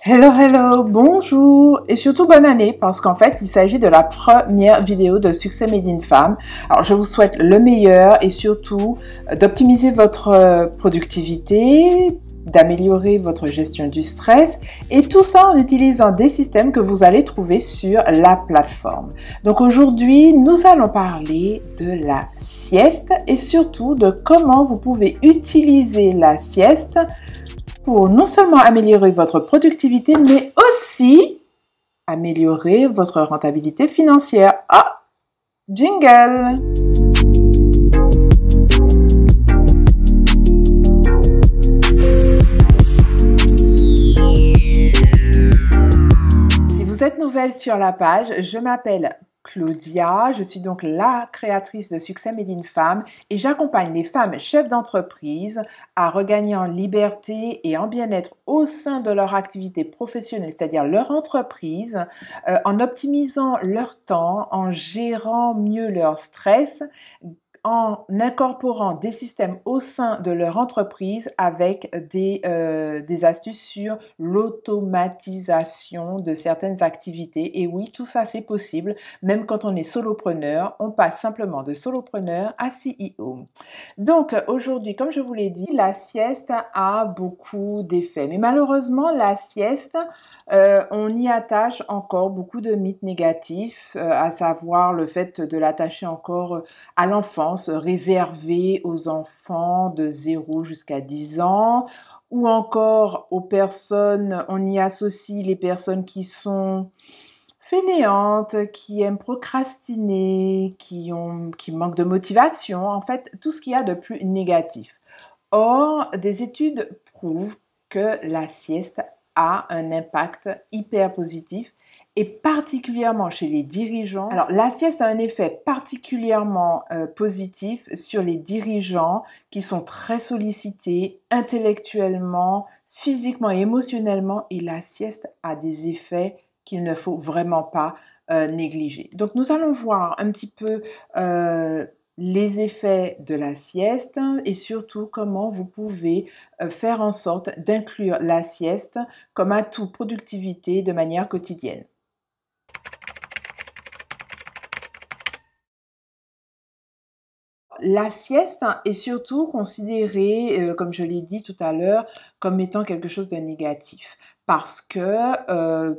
Hello, hello, bonjour et surtout bonne année parce qu'en fait il s'agit de la première vidéo de Succès Made in Femme. Alors je vous souhaite le meilleur et surtout d'optimiser votre productivité, d'améliorer votre gestion du stress et tout ça en utilisant des systèmes que vous allez trouver sur la plateforme. Donc aujourd'hui nous allons parler de la sieste et surtout de comment vous pouvez utiliser la sieste pour non seulement améliorer votre productivité, mais aussi améliorer votre rentabilité financière. Ah, jingle! Si vous êtes nouvelle sur la page, je m'appelle Claudia, je suis donc la créatrice de Succès Made in Femme et j'accompagne les femmes chefs d'entreprise à regagner en liberté et en bien-être au sein de leur activité professionnelle, c'est-à-dire leur entreprise, en optimisant leur temps, en gérant mieux leur stress, en incorporant des systèmes au sein de leur entreprise avec des astuces sur l'automatisation de certaines activités. Et oui, tout ça, c'est possible. Même quand on est solopreneur, on passe simplement de solopreneur à CEO. Donc, aujourd'hui, comme je vous l'ai dit, la sieste a beaucoup d'effets. Mais malheureusement, la sieste, on y attache encore beaucoup de mythes négatifs, à savoir le fait de l'attacher encore à l'enfance, réservée aux enfants de 0 jusqu'à 10 ans, ou encore aux personnes, on y associe les personnes qui sont fainéantes, qui aiment procrastiner, qui manquent de motivation, en fait, tout ce qu'il y a de plus négatif. Or, des études prouvent que la sieste a un impact hyper positif et particulièrement chez les dirigeants. Alors, la sieste a un effet particulièrement positif sur les dirigeants qui sont très sollicités intellectuellement, physiquement et émotionnellement, et la sieste a des effets qu'il ne faut vraiment pas négliger. Donc, nous allons voir un petit peu les effets de la sieste et surtout comment vous pouvez faire en sorte d'inclure la sieste comme atout productivité de manière quotidienne. La sieste est surtout considérée, comme je l'ai dit tout à l'heure, comme étant quelque chose de négatif. Parce que,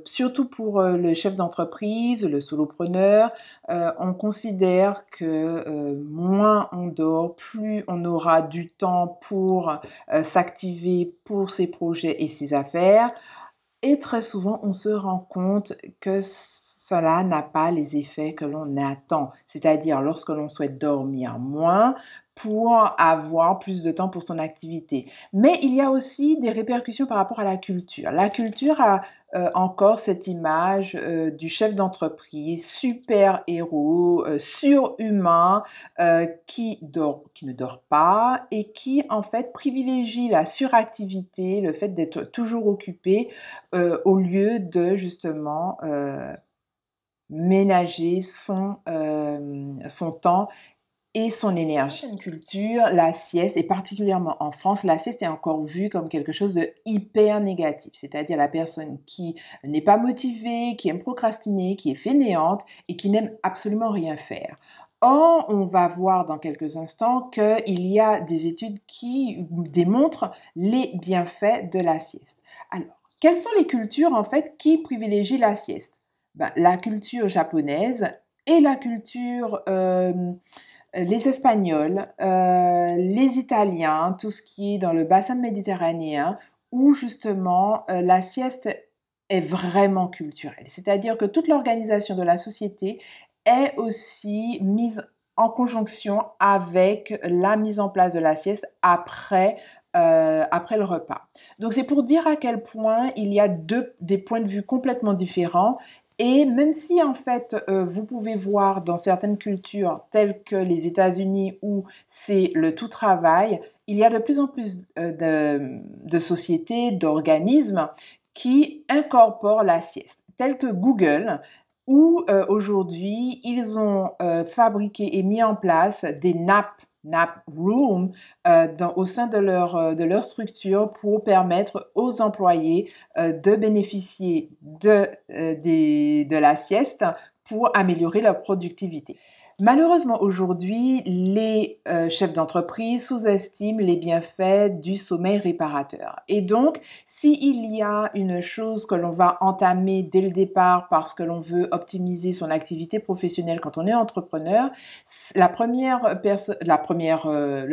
surtout pour le chef d'entreprise, le solopreneur, on considère que moins on dort, plus on aura du temps pour s'activer pour ses projets et ses affaires. Et très souvent, on se rend compte que cela n'a pas les effets que l'on attend. C'est-à-dire lorsque l'on souhaite dormir moins pour avoir plus de temps pour son activité. Mais il y a aussi des répercussions par rapport à la culture. La culture a encore cette image du chef d'entreprise, super-héros, surhumain, qui ne dort pas et qui en fait privilégie la suractivité, le fait d'être toujours occupé au lieu de justement ménager son temps et son énergie. Dans une culture, la sieste, et particulièrement en France, la sieste est encore vue comme quelque chose de hyper négatif, c'est-à-dire la personne qui n'est pas motivée, qui aime procrastiner, qui est fainéante et qui n'aime absolument rien faire. Or, on va voir dans quelques instants qu'il y a des études qui démontrent les bienfaits de la sieste. Alors, quelles sont les cultures en fait qui privilégient la sieste? La culture japonaise et la culture les Espagnols, les Italiens, tout ce qui est dans le bassin méditerranéen, où justement la sieste est vraiment culturelle. C'est-à-dire que toute l'organisation de la société est aussi mise en conjonction avec la mise en place de la sieste après le repas. Donc c'est pour dire à quel point il y a des points de vue complètement différents et même si en fait vous pouvez voir dans certaines cultures telles que les États-Unis où c'est le tout travail, il y a de plus en plus de sociétés, d'organismes qui incorporent la sieste, tels que Google, où aujourd'hui ils ont fabriqué et mis en place des nappes nap room au sein de leur structure pour permettre aux employés de bénéficier de la sieste pour améliorer leur productivité. Malheureusement, aujourd'hui, les chefs d'entreprise sous-estiment les bienfaits du sommeil réparateur. Et donc, s'il y a une chose que l'on va entamer dès le départ parce que l'on veut optimiser son activité professionnelle quand on est entrepreneur, le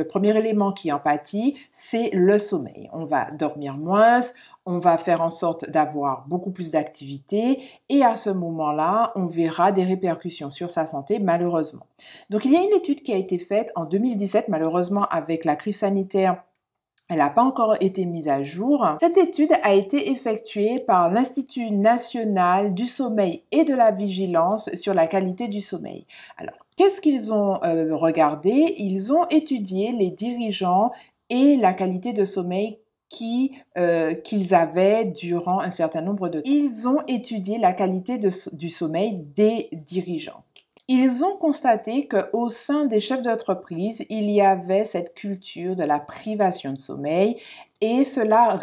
premier élément qui en pâtit, c'est le sommeil. On va dormir moins, on va faire en sorte d'avoir beaucoup plus d'activité et à ce moment-là, on verra des répercussions sur sa santé, malheureusement. Donc, il y a une étude qui a été faite en 2017, malheureusement, avec la crise sanitaire. Elle n'a pas encore été mise à jour. Cette étude a été effectuée par l'Institut national du sommeil et de la vigilance sur la qualité du sommeil. Alors, qu'est-ce qu'ils ont regardé? Ils ont étudié les dirigeants et la qualité de sommeil qu'ils avaient durant un certain nombre de temps. Ils ont étudié la qualité du sommeil des dirigeants. Ils ont constaté qu'au sein des chefs d'entreprise, il y avait cette culture de la privation de sommeil et cela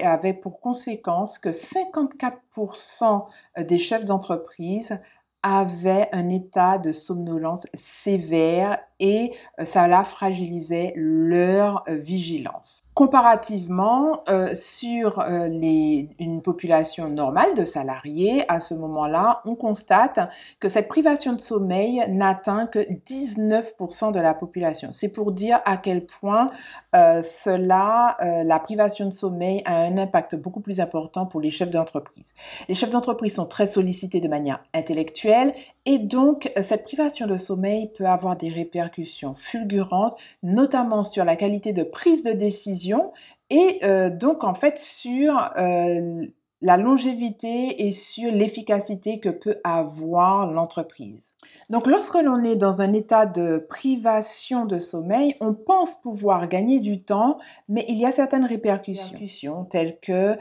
avait pour conséquence que 54% des chefs d'entreprise avaient un état de somnolence sévère et cela fragilisait leur vigilance. Comparativement, sur une population normale de salariés, à ce moment-là, on constate que cette privation de sommeil n'atteint que 19% de la population. C'est pour dire à quel point la privation de sommeil a un impact beaucoup plus important pour les chefs d'entreprise. Les chefs d'entreprise sont très sollicités de manière intellectuelle et donc cette privation de sommeil peut avoir des répercussions fulgurantes, notamment sur la qualité de prise de décision et donc en fait sur la longévité et sur l'efficacité que peut avoir l'entreprise. Donc lorsque l'on est dans un état de privation de sommeil, on pense pouvoir gagner du temps, mais il y a certaines répercussions telles que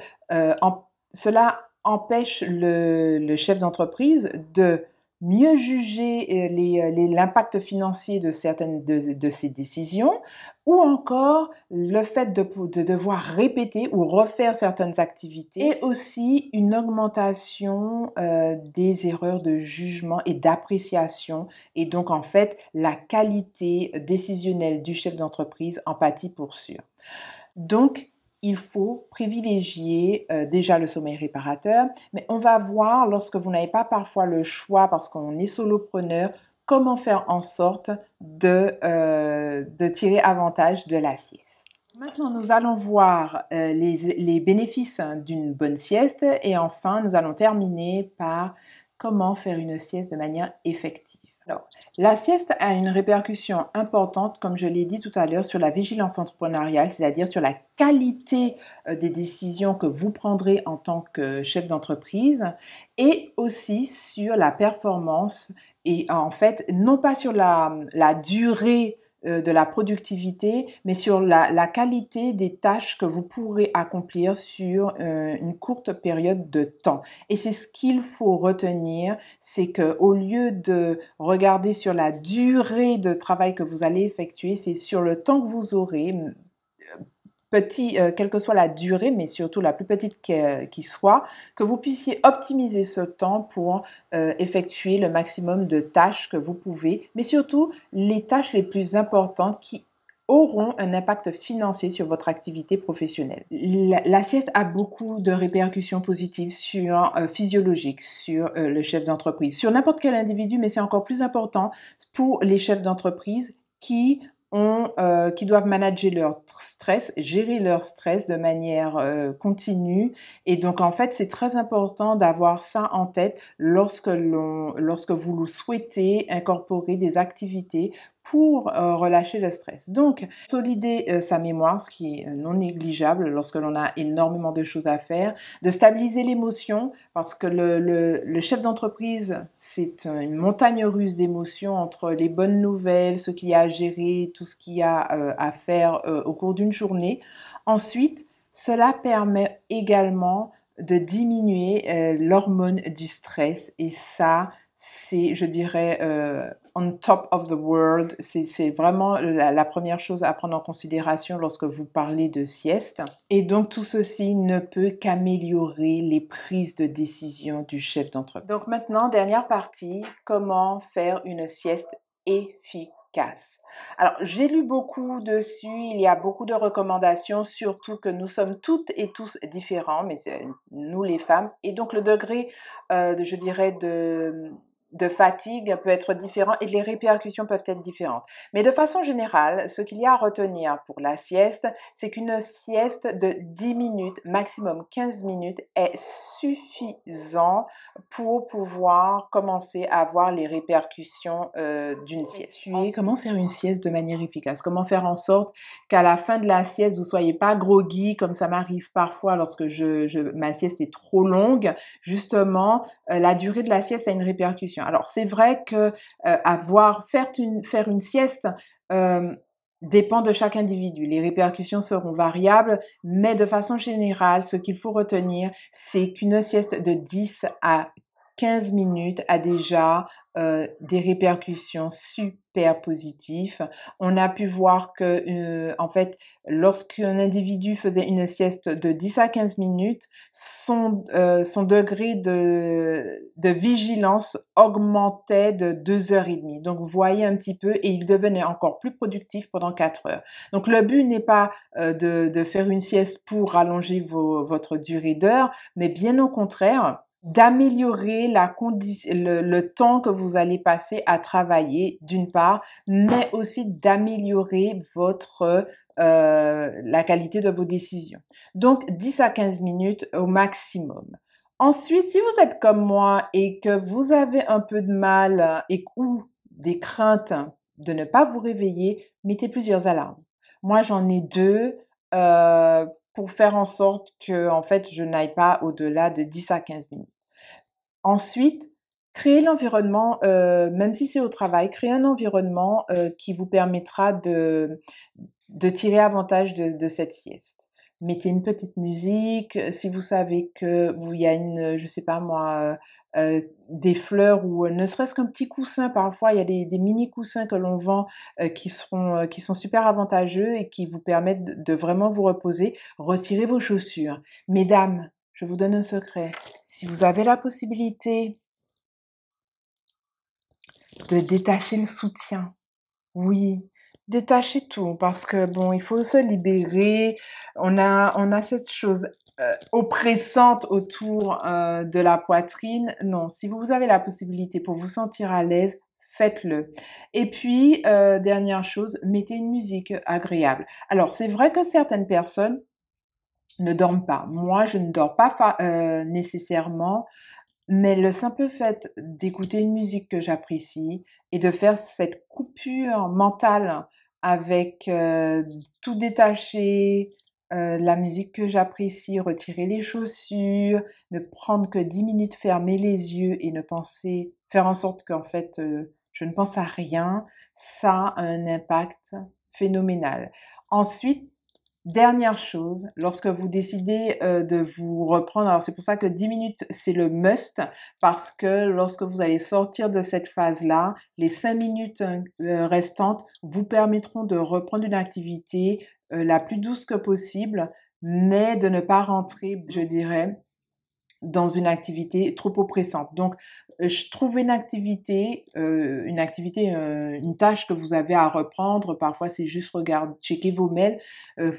cela empêche le chef d'entreprise de mieux juger l'impact financier de certaines de ses décisions, ou encore le fait de devoir répéter ou refaire certaines activités, et aussi une augmentation des erreurs de jugement et d'appréciation, et donc en fait la qualité décisionnelle du chef d'entreprise en pâtit pour sûr. Donc, il faut privilégier déjà le sommeil réparateur, mais on va voir lorsque vous n'avez pas parfois le choix parce qu'on est solopreneur, comment faire en sorte de tirer avantage de la sieste. Maintenant, nous allons voir les bénéfices d'une bonne sieste et enfin, nous allons terminer par comment faire une sieste de manière effective. Alors, la sieste a une répercussion importante, comme je l'ai dit tout à l'heure, sur la vigilance entrepreneuriale, c'est-à-dire sur la qualité des décisions que vous prendrez en tant que chef d'entreprise et aussi sur la performance et en fait, non pas sur la durée de la productivité, mais sur la qualité des tâches que vous pourrez accomplir sur une courte période de temps. Et c'est ce qu'il faut retenir, c'est qu'au lieu de regarder sur la durée de travail que vous allez effectuer, c'est sur le temps que vous aurez, quelle que soit la durée, mais surtout la plus petite qui soit, que vous puissiez optimiser ce temps pour effectuer le maximum de tâches que vous pouvez, mais surtout les tâches les plus importantes qui auront un impact financier sur votre activité professionnelle. La sieste a beaucoup de répercussions positives physiologiques sur le chef d'entreprise, sur n'importe quel individu, mais c'est encore plus important pour les chefs d'entreprise qui doivent manager leur stress, gérer leur stress de manière continue. Et donc, en fait, c'est très important d'avoir ça en tête lorsque vous souhaitez incorporer des activités pour relâcher le stress. Donc, solider sa mémoire, ce qui est non négligeable lorsque l'on a énormément de choses à faire, de stabiliser l'émotion, parce que le chef d'entreprise, c'est une montagne russe d'émotions entre les bonnes nouvelles, ce qu'il y a à gérer, tout ce qu'il y a à faire au cours d'une journée. Ensuite, cela permet également de diminuer l'hormone du stress et ça, c'est, je dirais, on top of the world. C'est vraiment la première chose à prendre en considération lorsque vous parlez de sieste. Et donc, tout ceci ne peut qu'améliorer les prises de décision du chef d'entreprise. Donc maintenant, dernière partie, comment faire une sieste efficace. Alors, j'ai lu beaucoup dessus, il y a beaucoup de recommandations, surtout que nous sommes toutes et tous différents, mais nous les femmes, et donc le degré, je dirais, de fatigue peut être différent et les répercussions peuvent être différentes. Mais de façon générale, ce qu'il y a à retenir pour la sieste, c'est qu'une sieste de 10 minutes, maximum 15 minutes, est suffisant pour pouvoir commencer à voir les répercussions d'une sieste. Comment faire une sieste de manière efficace? Comment faire en sorte qu'à la fin de la sieste, vous ne soyez pas groggy, comme ça m'arrive parfois lorsque ma sieste est trop longue. Justement, la durée de la sieste a une répercussion. Alors, c'est vrai que faire une sieste dépend de chaque individu. Les répercussions seront variables, mais de façon générale, ce qu'il faut retenir, c'est qu'une sieste de 10 à 15 minutes a déjà des répercussions super positives. On a pu voir que, en fait, lorsqu'un individu faisait une sieste de 10 à 15 minutes, son degré de vigilance augmentait de 2h30. Donc, vous voyez un petit peu, et il devenait encore plus productif pendant 4 heures. Donc, le but n'est pas de faire une sieste pour allonger votre durée d'heure, mais bien au contraire, d'améliorer le temps que vous allez passer à travailler, d'une part, mais aussi d'améliorer la qualité de vos décisions. Donc, 10 à 15 minutes au maximum. Ensuite, si vous êtes comme moi et que vous avez un peu de mal ou des craintes de ne pas vous réveiller, mettez plusieurs alarmes. Moi, j'en ai 2 pour faire en sorte que, en fait, je n'aille pas au-delà de 10 à 15 minutes. Ensuite, créez l'environnement, même si c'est au travail, créez un environnement qui vous permettra de tirer avantage de cette sieste. Mettez une petite musique, si vous savez qu'il y a je sais pas moi, des fleurs ou ne serait-ce qu'un petit coussin. Parfois, il y a des mini coussins que l'on vend qui sont super avantageux et qui vous permettent de vraiment vous reposer. Retirez vos chaussures. Mesdames, je vous donne un secret. Si vous avez la possibilité de détacher le soutien, oui, détachez tout parce que bon, il faut se libérer. On a cette chose oppressante autour de la poitrine. Non, si vous avez la possibilité pour vous sentir à l'aise, faites-le. Et puis, dernière chose, mettez une musique agréable. Alors, c'est vrai que certaines personnes ne dorment pas. Moi, je ne dors pas nécessairement, mais le simple fait d'écouter une musique que j'apprécie et de faire cette coupure mentale avec tout détacher, la musique que j'apprécie, retirer les chaussures, ne prendre que 10 minutes, fermer les yeux et faire en sorte qu'en fait, je ne pense à rien, ça a un impact phénoménal. Ensuite, dernière chose, lorsque vous décidez de vous reprendre, alors c'est pour ça que 10 minutes, c'est le must, parce que lorsque vous allez sortir de cette phase-là, les 5 minutes restantes vous permettront de reprendre une activité la plus douce que possible, mais de ne pas rentrer, je dirais, dans une activité trop oppressante. Donc, trouvez une tâche que vous avez à reprendre. Parfois, c'est juste checker vos mails,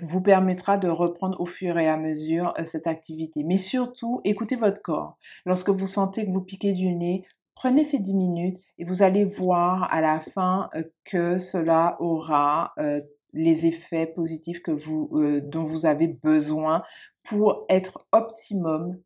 vous permettra de reprendre au fur et à mesure cette activité. Mais surtout, écoutez votre corps. Lorsque vous sentez que vous piquez du nez, prenez ces 10 minutes et vous allez voir à la fin que cela aura les effets positifs dont vous avez besoin pour être optimum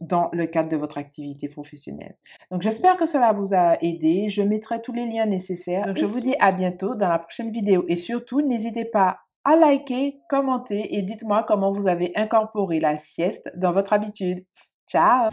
dans le cadre de votre activité professionnelle. Donc, j'espère que cela vous a aidé. Je mettrai tous les liens nécessaires. Donc, je vous dis à bientôt dans la prochaine vidéo. Et surtout, n'hésitez pas à liker, commenter et dites-moi comment vous avez incorporé la sieste dans votre habitude. Ciao!